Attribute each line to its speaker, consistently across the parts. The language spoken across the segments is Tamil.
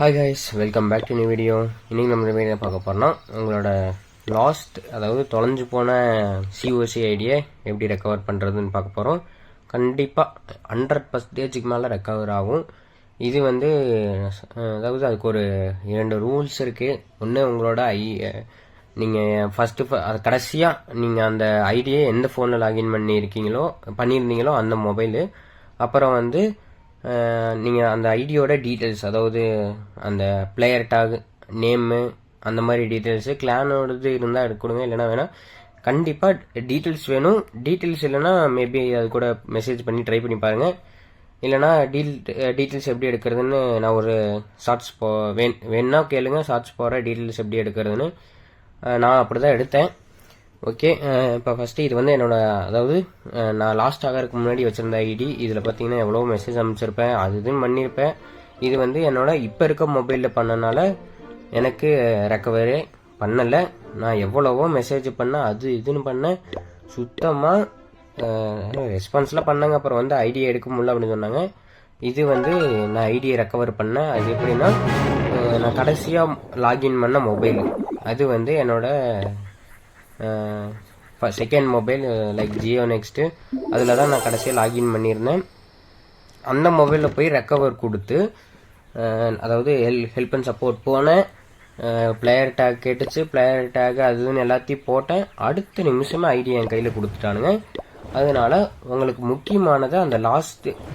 Speaker 1: Hi guys, welcome back to new video. இன்றைக்கி நம்ம வீடியோ பார்க்க போகிறோம்னா உங்களோட லாஸ்ட், அதாவது தொலைஞ்சு போன சிஓசி ஐடியை எப்படி ரெக்கவர் பண்ணுறதுன்னு பார்க்க போகிறோம். கண்டிப்பாக 100% மேலே ரெக்கவர் ஆகும். இது வந்து அதாவது அதுக்கு ஒரு 2 ரூல்ஸ் இருக்குது. ஒன்று, உங்களோட நீங்கள் அது கடைசியாக நீங்கள் அந்த ஐடியை எந்த ஃபோனில் லாகின் பண்ணியிருந்தீங்களோ அந்த மொபைலு. அப்புறம் வந்து நீங்கள் அந்த ஐடியோட டீட்டெயில்ஸ், அதாவது அந்த பிளேயர் டாக், நேமு, அந்த மாதிரி டீட்டெயில்ஸு கிளானோடது இருந்தால் எடுக்கணுங்க. இல்லைனா வேணால் கண்டிப்பாக டீட்டெயில்ஸ் வேணும். டீட்டெயில்ஸ் இல்லைனா மேபி அது கூட மெசேஜ் பண்ணி ட்ரை பண்ணி பாருங்கள். இல்லைனா டீட்டெயில்ஸ் எப்படி எடுக்கிறதுன்னு நான் ஒரு ஷார்ட்ஸ் வேணுன்னா கேளுங்க. ஷார்ட்ஸ் போகிற டீட்டெயில்ஸ் எப்படி எடுக்கிறதுன்னு நான் அப்படி தான் எடுத்தேன். ஓகே, இப்போ ஃபஸ்ட்டு இது வந்து அதாவது நான் லாஸ்ட் ஆகிறதுக்கு முன்னாடி வச்சுருந்த ஐடி. இதில் பார்த்தீங்கன்னா எவ்வளோ மெசேஜ் அனுப்பிச்சிருப்பேன், அது இதுன்னு பண்ணியிருப்பேன். இது வந்து இப்போ இருக்க மொபைலில் பண்ணனால எனக்கு ரெக்கவரே பண்ணலை. நான் எவ்வளவோ மெசேஜ் பண்ணேன், அது இதுன்னு பண்ணேன், சுத்தமாக ரெஸ்பான்ஸ்லாம் பண்ணாங்க. அப்புறம் வந்து ஐடியை எடுக்க முடியல அப்படின்னு சொன்னாங்க. இது வந்து நான் ஐடியை ரெக்கவர் பண்ணேன். அது எப்படின்னா, நான் கடைசியாக லாகின் பண்ண மொபைல் அது வந்து second mobile, like Jio next, அதில் தான் நான் கடைசியாக லாகின் பண்ணியிருந்தேன். அந்த மொபைலில் போய் ரெக்கவர் கொடுத்து, அதாவது ஹெல்ப் அண்ட் சப்போர்ட் போனேன். பிளேயர் டேக் கேட்டுச்சு, பிளேயர் டேக் அதுன்னு எல்லாத்தையும் போட்டேன். அடுத்த நிமிஷமே ஐடி என் கையில் கொடுத்துட்டானுங்க. அதனால உங்களுக்கு முக்கியமானது அந்த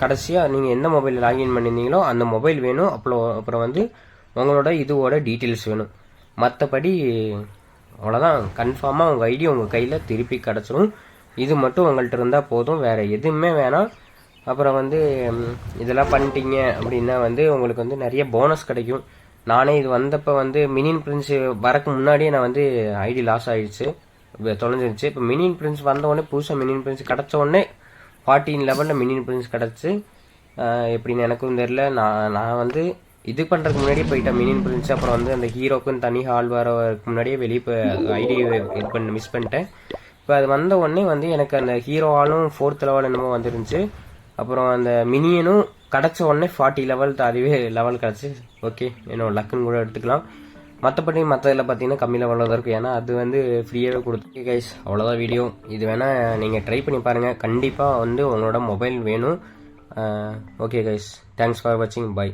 Speaker 1: கடைசியாக நீங்கள் எந்த மொபைலில் லாகின் பண்ணியிருந்தீங்களோ அந்த மொபைல் வேணும். அப்புறம் வந்து உங்களோட இதுவோட டீட்டெயில்ஸ் வேணும். மற்றபடி அவ்வளோதான், கன்ஃபார்மாக உங்கள் ஐடி உங்கள் கையில் திருப்பி கிடச்சிரும். இது மட்டும் உங்கள்கிட்ட இருந்தால் போதும், வேறு எதுவுமே வேணாம். அப்புறம் வந்து இதெல்லாம் பண்ணிட்டீங்க அப்படின்னா வந்து உங்களுக்கு வந்து நிறைய போனஸ் கிடைக்கும். நானே இது வந்தப்போ வந்து மினின் பிரின்ஸ் வரக்கு முன்னாடியே நான் வந்து ஐடி லாஸ் ஆகிடுச்சு, தொலைஞ்சிருச்சு. இப்போ மினின் பிரின்ஸ் வந்தவுடனே, புதுசாக மினின் பிரின்ஸ் கிடச்ச உடனே 14 லெவலில் மினின் பிரின்ஸ் கிடச்சி, எப்படின்னு எனக்கும் தெரியல. நான் வந்து இது பண்ணுறதுக்கு முன்னாடியே போயிட்டேன் மினின் பிரின்ஸ். அப்புறம் வந்து அந்த ஹீரோக்குன்னு தனி ஹால் வரதுக்கு முன்னாடியே வெளியே இப்போ ஐடி மிஸ் பண்ணிட்டேன். இப்போ அது வந்த உடனே வந்து எனக்கு அந்த ஹீரோ ஹாலும் 4th லெவல் என்னமோ வந்துருந்துச்சு. அப்புறம் அந்த மினியனும் கிடச்ச உடனே 40 லெவல் அதுவே லெவல் கிடச்சி. ஓகே, என்னோட லக்குன்னு கூட எடுத்துக்கலாம். மற்றபடி மற்றதில் பார்த்தீங்கன்னா கம்மி லெவலில் தான் இருக்கும், ஏன்னா அது வந்து ஃப்ரீயாகவே கொடுத்து. கைஸ், அவ்வளோதான் வீடியோ. இது வேணால் நீங்கள் ட்ரை பண்ணி பாருங்கள். கண்டிப்பாக வந்து உங்களோட மொபைல் வேணும். ஓகே கைஸ், தேங்க்ஸ் ஃபார் வாட்சிங். பை.